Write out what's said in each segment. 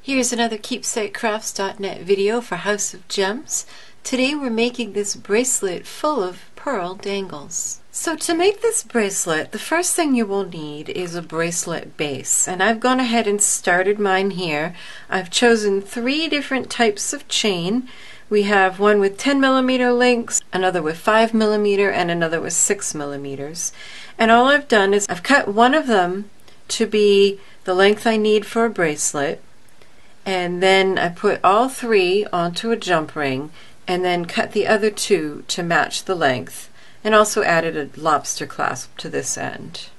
Here's another keepsakecrafts.net video for House of Gems. Today we're making this bracelet full of pearl dangles. So to make this bracelet, the first thing you will need is a bracelet base. And I've gone ahead and started mine here. I've chosen 3 different types of chain. We have one with 10mm links, another with 5mm, and another with 6mm. And all I've done is I've cut one of them to be the length I need for a bracelet. And then I put all 3 onto a jump ring and then cut the other 2 to match the length, and also added a lobster clasp to this end.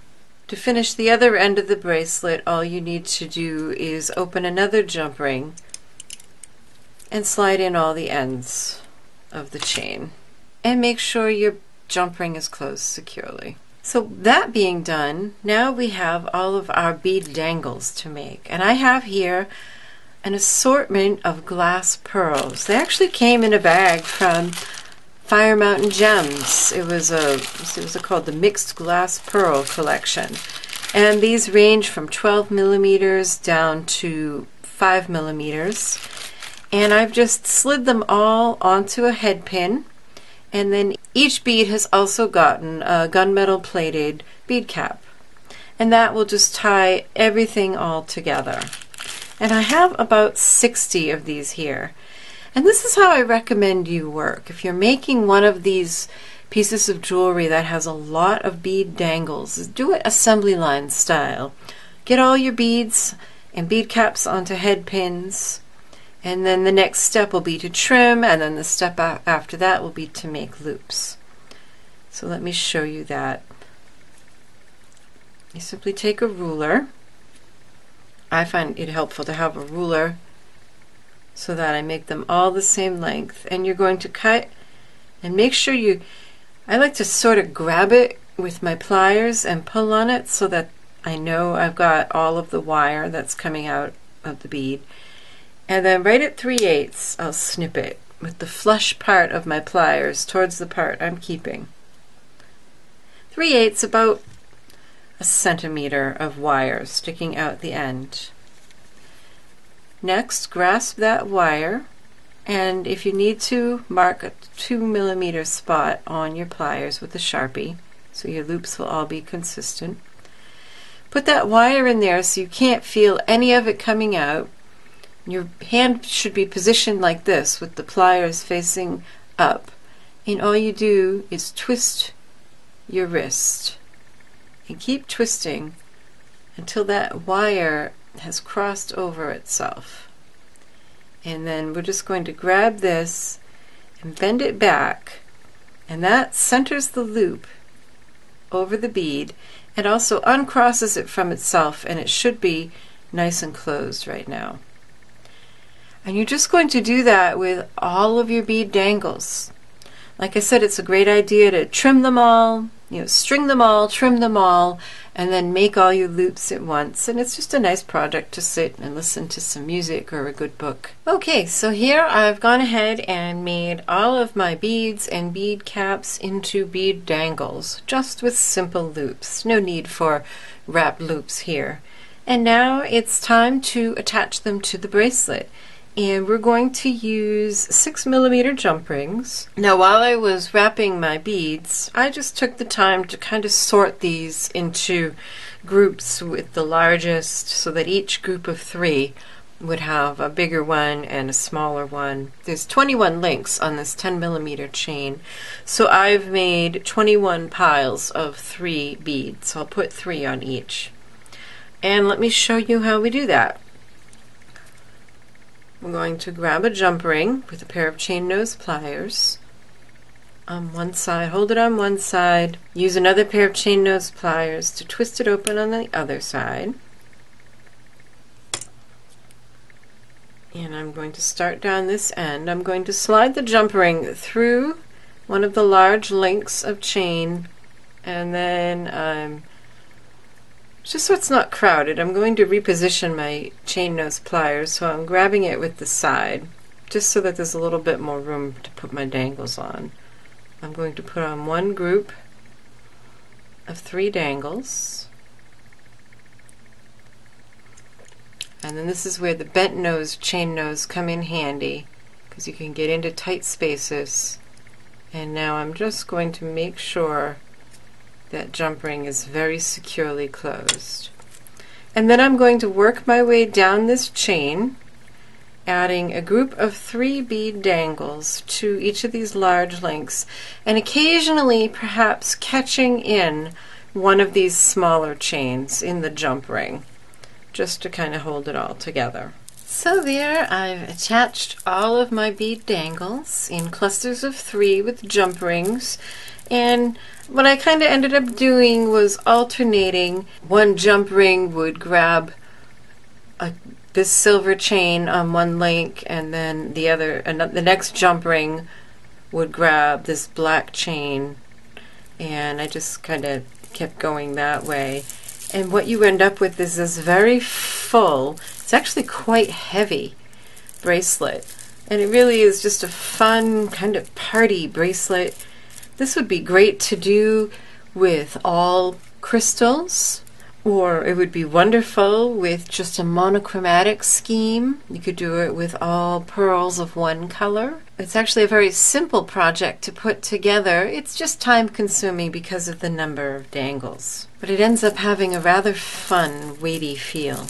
To finish the other end of the bracelet, all you need to do is open another jump ring and slide in all the ends of the chain. And make sure your jump ring is closed securely. So that being done, now we have all of our bead dangles to make. And I have here an assortment of glass pearls. They actually came in a bag from Fire Mountain Gems. It was called the Mixed Glass Pearl Collection. And these range from 12mm down to 5mm. And I've just slid them all onto a headpin. And then each bead has also gotten a gunmetal plated bead cap. And that will just tie everything all together. And I have about 60 of these here. And this is how I recommend you work. If you're making one of these pieces of jewelry that has a lot of bead dangles, do it assembly line style. Get all your beads and bead caps onto head pins, and then the next step will be to trim, and then the step after that will be to make loops. So let me show you that. You simply take a ruler. I find it helpful to have a ruler so that I make them all the same length. And you're going to cut and make sure I like to sort of grab it with my pliers and pull on it so that I know I've got all of the wire that's coming out of the bead. And then right at 3/8 I'll snip it with the flush part of my pliers towards the part I'm keeping. 3/8, about a centimeter of wire sticking out the end. Next, grasp that wire, and if you need to, mark a 2mm spot on your pliers with a Sharpie so your loops will all be consistent. Put that wire in there so you can't feel any of it coming out. Your hand should be positioned like this with the pliers facing up, and all you do is twist your wrist. And keep twisting until that wire has crossed over itself. And then we're just going to grab this and bend it back, and that centers the loop over the bead and also uncrosses it from itself, and it should be nice and closed right now. And you're just going to do that with all of your bead dangles. Like I said, it's a great idea to trim them all, string them all, trim them all, and then make all your loops at once. And it's just a nice project to sit and listen to some music or a good book. Okay, so here I've gone ahead and made all of my beads and bead caps into bead dangles, just with simple loops. No need for wrapped loops here. And now it's time to attach them to the bracelet. And we're going to use 6mm jump rings. Now, while I was wrapping my beads, I just took the time to kind of sort these into groups with the largest, so that each group of 3 would have a bigger one and a smaller one. There's 21 links on this 10mm chain, so I've made 21 piles of 3 beads. I'll put 3 on each. And let me show you how we do that. We're going to grab a jump ring with a pair of chain nose pliers on one side, hold it on one side, use another pair of chain nose pliers to twist it open on the other side. And I'm going to start down this end. I'm going to slide the jump ring through one of the large links of chain, and then just so it's not crowded, I'm going to reposition my chain nose pliers, so I'm grabbing it with the side, just so that there's a little bit more room to put my dangles on. I'm going to put on one group of 3 dangles, And then this is where the bent nose, chain nose come in handy, because you can get into tight spaces. And now I'm just going to make sure that jump ring is very securely closed. And then I'm going to work my way down this chain, adding a group of 3 bead dangles to each of these large links, and occasionally perhaps catching in one of these smaller chains in the jump ring, just to kind of hold it all together. So there, I've attached all of my bead dangles in clusters of 3 with jump rings, and what I kind of ended up doing was alternating. One jump ring would grab this silver chain on one link, and then the next jump ring would grab this black chain, and I just kind of kept going that way. And what you end up with is this very full, it's actually quite heavy bracelet, and it really is just a fun kind of party bracelet. This would be great to do with all crystals, or it would be wonderful with just a monochromatic scheme. You could do it with all pearls of one color. It's actually a very simple project to put together. It's just time consuming because of the number of dangles. But it ends up having a rather fun, weighty feel.